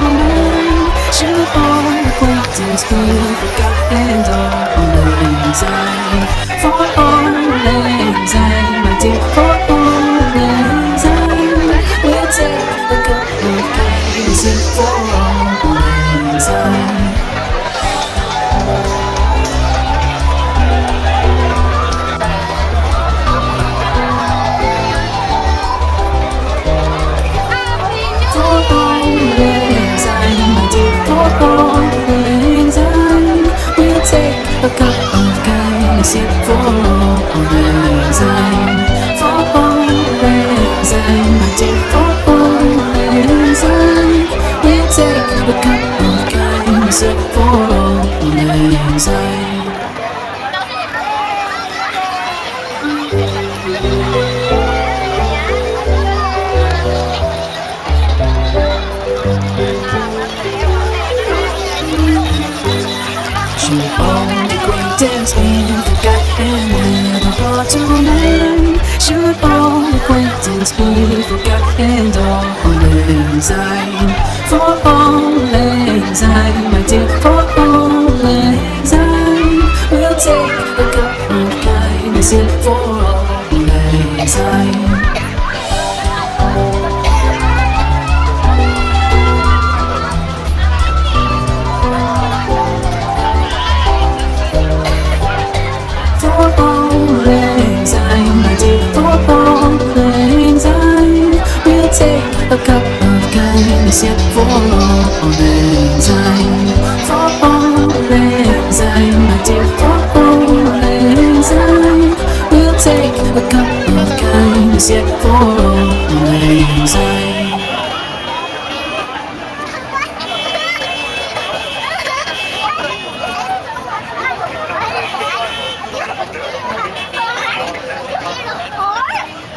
mine. Should all acquaintance be forgotten all anxiety? For all anxiety, my dear, for all anxiety, we'll take a cup of kindness for all anxiety. A cup of kindness for all anxiety, for all anxiety, my dear, for all anxiety. We'll take a cup of kindness for all anxiety. Should all acquaintance be forgotten, never brought to mind? Should all acquaintance be forgotten, all anxiety, for all anxiety, my dear, for all anxiety, we'll take a cup of kindness for all anxiety. For all anxiety, my dear, for all anxiety, we'll take a cup of kindness for all anxiety. For all anxiety, my dear, for all anxiety, we'll take a cup of kindness for all anxiety.